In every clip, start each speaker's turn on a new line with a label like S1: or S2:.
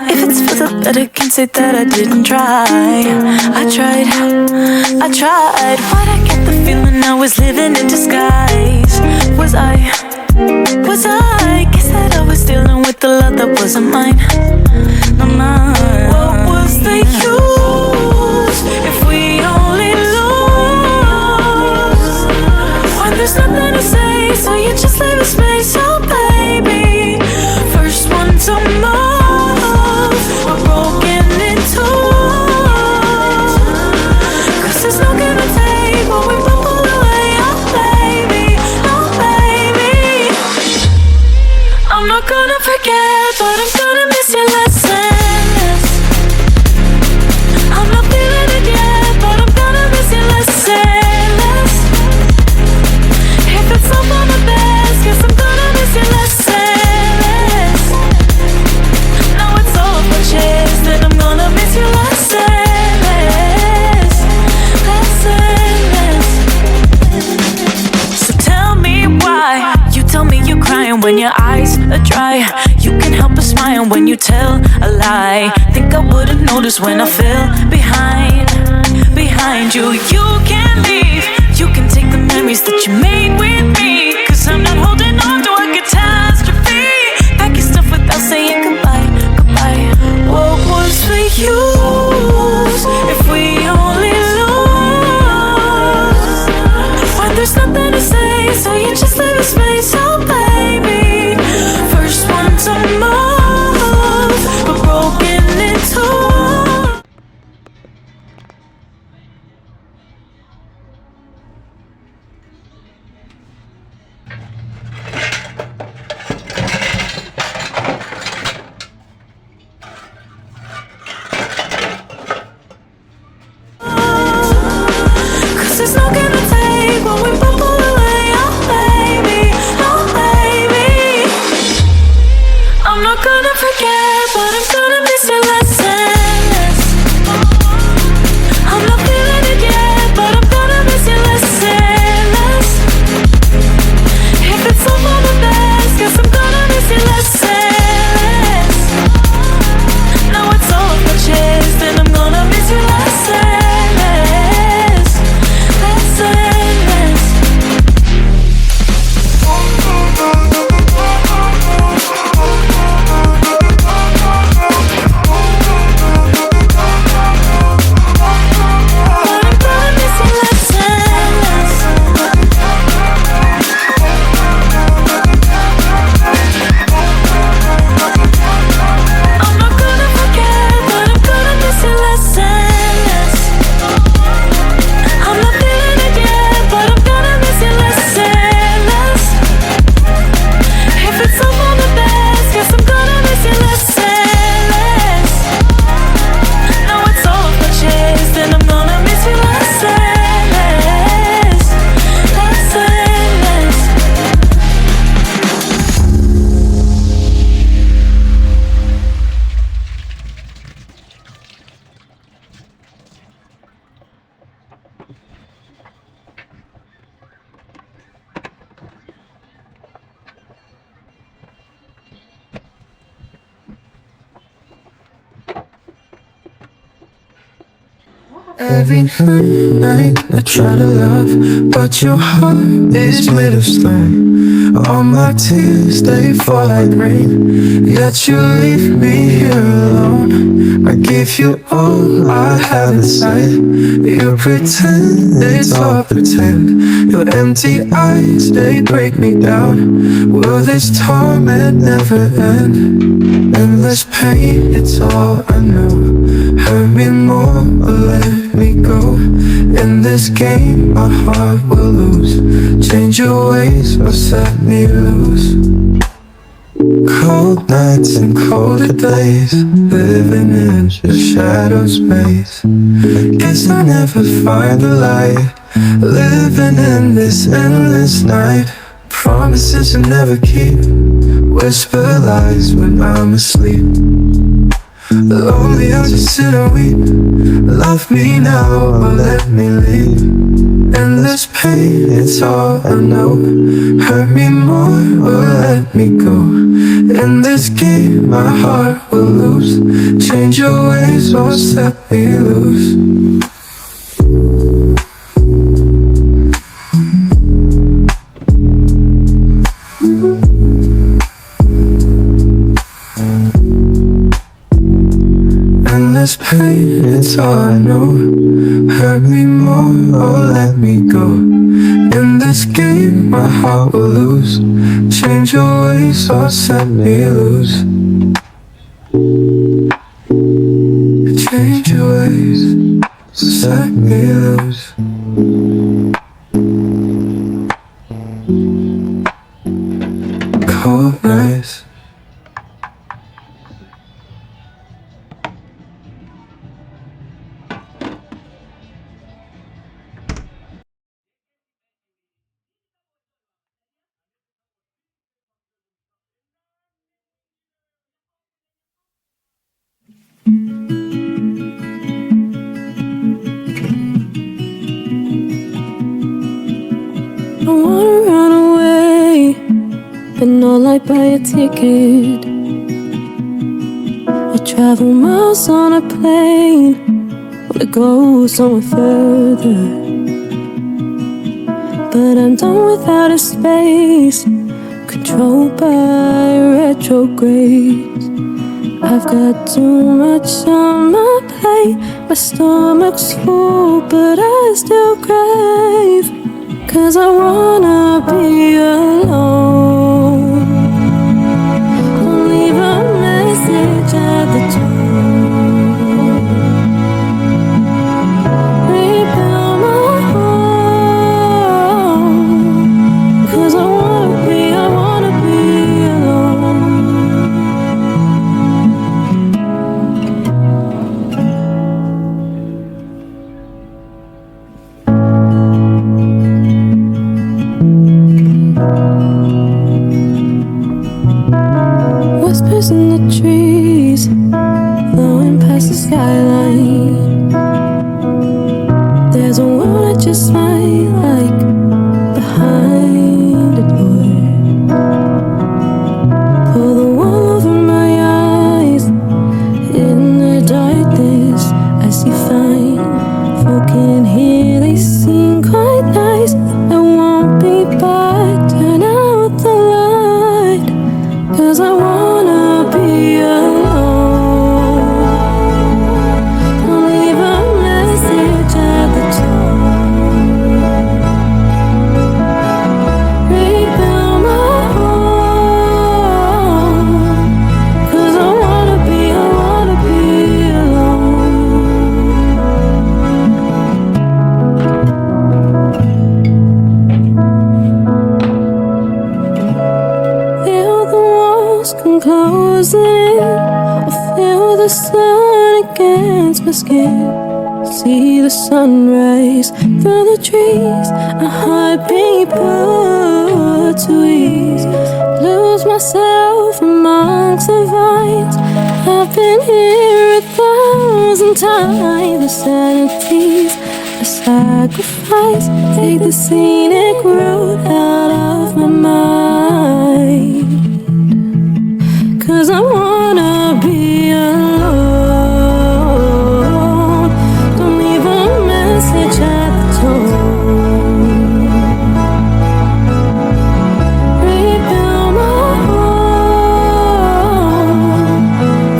S1: If it's for the better, can't say that I didn't try. I tried. Why'd I get the feeling I was living in disguise? Was I? Guess that I was dealing with the love that wasn't mine. Not mine. What was the use if we only lose? When there's nothing to say, so you just leave a space. Oh baby, first one to move, we're broken in two. 'Cause there's no give and take when we both pull away. Oh baby, I'm not gonna forget, but I'm gonna miss your lessons. I'm not feeling it yet, but I'm gonna miss your lessons. If it's all for the best, guess I'm gonna miss your lessons. Now it's all for chase, then I'm gonna miss your lessons. So tell me why you tell me you're crying when your eyes are dry. You can help but smile when you tell a lie. Think I would've noticed when I fell behind you. You can leave, you can take the memories that you made with me. 'Cause I'm not holding on to a catastrophe. Pack your stuff without saying goodbye. What was the use if we only lose? When there's nothing to say, so you just leave a space. Oh baby, first one to move, we're broken in two.
S2: Every night I try to love, but your heart is made of stone. All my tears, they fall like rain, yet you leave me here alone. I give you all I have inside. You pretend it's all pretend. Your empty eyes, they break me down. Will this torment never end? Endless pain, it's all I know. Hurt me more or let me go. In this game my heart will lose. Change your ways or set me loose. Cold nights and colder days, living in your shadow space. Guess I never find the light, living in this endless night. Promises I never keep, whisper lies when I'm asleep. Lonely, I'll just sit and weep. Love me now or let me leave. Endless pain, it's all I know. Hurt me more or let me go. In this game my heart will lose. Change your ways or set me loose. And this pain, it's all I know. Hurt me more or let me go. In this game my heart will lose. Change your ways or set me loose. Change your ways or set me loose. Cold nights.
S1: I wanna run away, but not like buy a ticket. Or travel miles on a plane, wanna go somewhere further. But I'm done with outer space, controlled by retrogrades. I've got too much on my plate. My stomach's full, but I still crave. 'Cause I wanna be alone. Don't leave a message at the door. Rebuild my home. 'Cause I wanna be alone. Whispers in the trees, blowing past the skyline. There's a world I just might like behind a door. Pull the wall over my eyes. In the darkness I see fine folk in here, they seem quite nice. I won't be back, turn out the light. 'Cause I wanna be alone. Don't leave a message at the door. Rebuild my home. 'Cause I wanna be alone. Feel the walls come closing in. I feel the sun against my skin. See the sunrise through the trees. A heartbeat put to ease. Lose myself amongst the vines. I've been here 1,000 times. The sanity's a sacrifice. Take the scenic route out of my mind. 'Cause I wanna be alone. Don't leave a message at the door. Rebuild my home.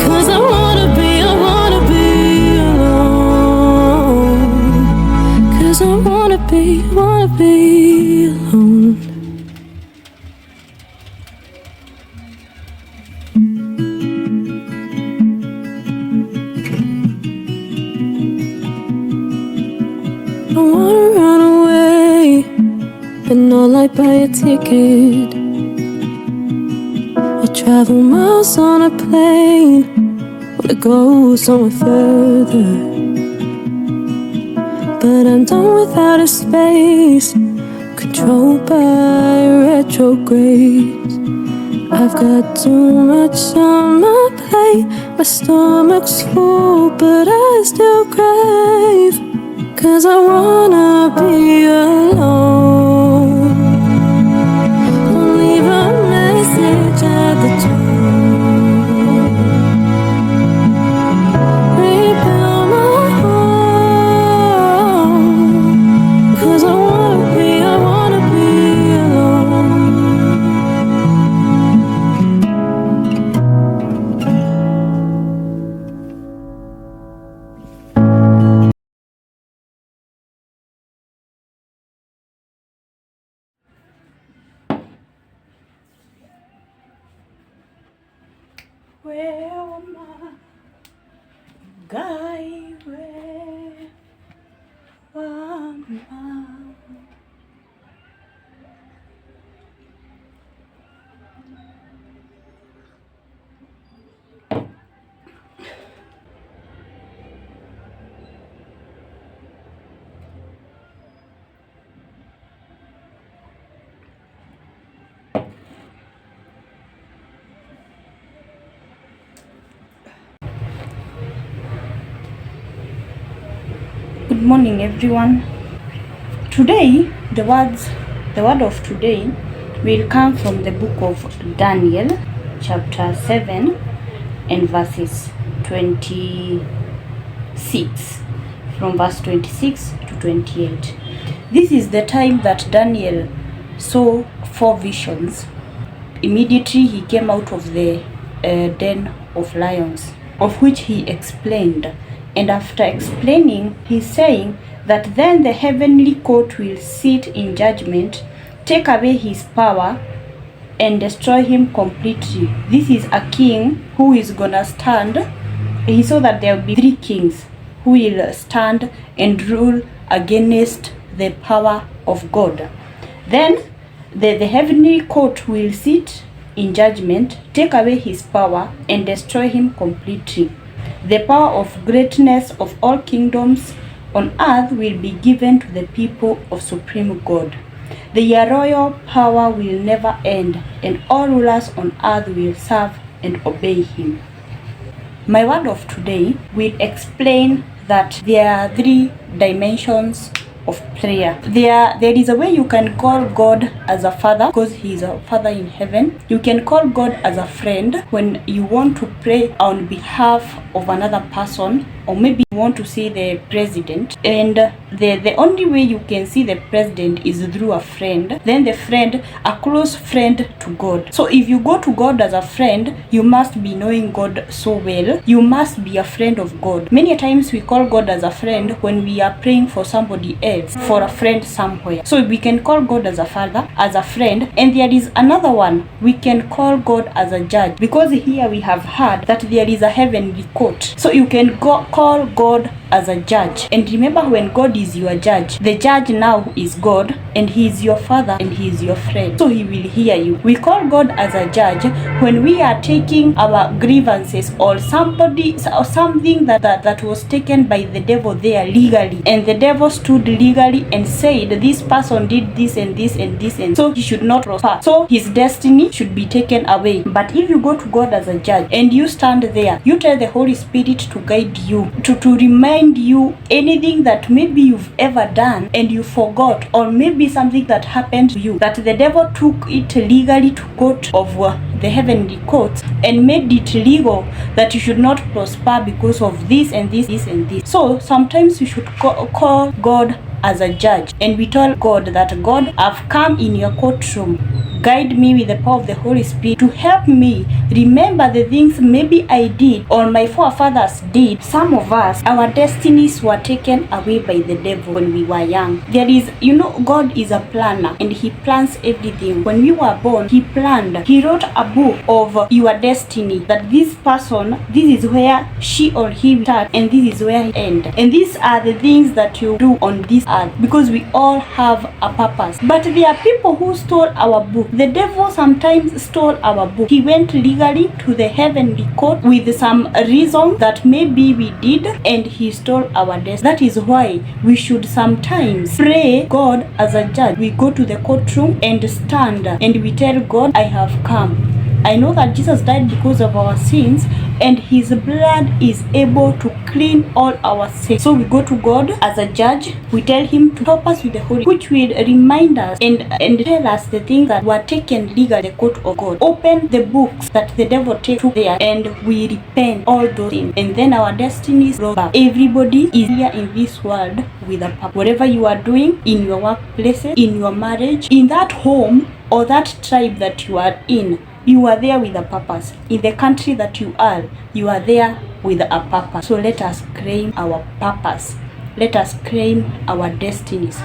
S1: 'Cause I wanna be alone. 'Cause I wanna be alone. I wanna run away, but not like buy a ticket. Or travel miles on a plane, wanna go somewhere further. But I'm done with outer space, controlled by retrogrades. I've got too much on my plate. My stomach's full, but I still crave. 'Cause I wanna be alone. Don't leave a message at the door. weoma Ngai we wama. Good morning, everyone. Today, the word of today will come from the book of Daniel, chapter 7 and verses 26, from verse 26 to 28. This is the time that Daniel saw 4 visions. Immediately he came out of the den of lions, of which he explained. And after explaining, he's saying that then the heavenly court will sit in judgment, take away his power, and destroy him completely. This is a king who is gonna stand. He saw that there will be 3 kings who will stand and rule against the power of God. Then the heavenly court will sit in judgment, take away his power, and destroy him completely. The power of greatness of all kingdoms on earth will be given to the people of supreme God. Their royal power will never end, and all rulers on earth will serve and obey him. My word of today will explain that there are 3 dimensions of prayer. There is a way you can call God as a father, because he is a father in heaven. You can call God as a friend when you want to pray on behalf of another person, or maybe you want to see the president, and the only way you can see the president is through a friend. Then the friend, a close friend to God. So if you go to God as a friend, you must be knowing God so well. You must be a friend of God. Many times we call God as a friend when we are praying for somebody else, for a friend somewhere. So we can call God as a father, as a friend, and there is another one. We can call God as a judge, because here we have heard that there is a heavenly court. So you can call God as a judge. And remember, when God is your judge, the judge now is God, and he is your father and he is your friend. So he will hear you. We call God as a judge when we are taking our grievances or somebody or something that was taken by the devil there legally, and the devil stood legally and said this person did this and this and this, and so he should not prosper, so his destiny should be taken away. But if you go to God as a judge and you stand there, you tell the Holy Spirit to guide you, to remind you anything that maybe you've ever done and you forgot, or maybe something that happened to you that the devil took it legally to court of the heavenly courts and made it legal that you should not prosper because of this and this and this. So sometimes you should call God as a judge, and we tell God that God, I've come in your courtroom. Guide me with the power of the Holy Spirit to help me remember the things maybe I did or my forefathers did. Some of us, our destinies were taken away by the devil when we were young. There is, God is a planner, and he plans everything. When we were born, he planned. He wrote a book of your destiny, that this person, this is where she or he will start, and this is where he end. And these are the things that you do on this earth, because we all have a purpose. But there are people who stole our book. The devil sometimes stole our book. He went legally to the heavenly court with some reason that maybe we did, and he stole our destiny. That is why we should sometimes pray God as a judge. We go to the courtroom and stand, and we tell God, I have come. I know that Jesus died because of our sins, and his blood is able to clean all our sins. So we go to God as a judge. We tell him to help us with the Holy, which will remind us and tell us the things that were taken legally, the court of God. Open the books that the devil took there, and we repent all those things, and then our destiny is brought back. Everybody is here in this world with a purpose. Whatever you are doing in your workplaces, in your marriage, in that home or that tribe that you are in, you are there with a purpose. In the country that you are there with a purpose. So let us claim our purpose. Let us claim our destinies.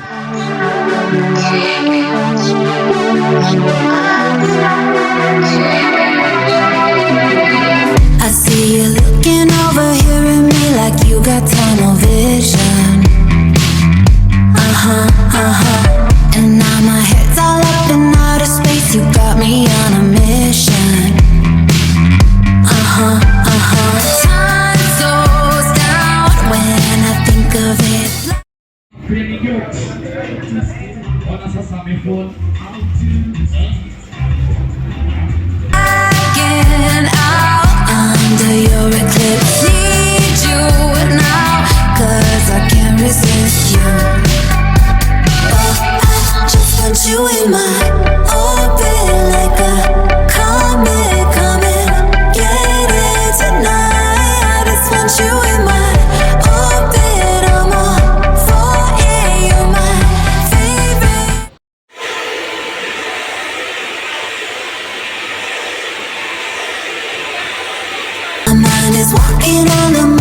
S3: mind is walking on the moon.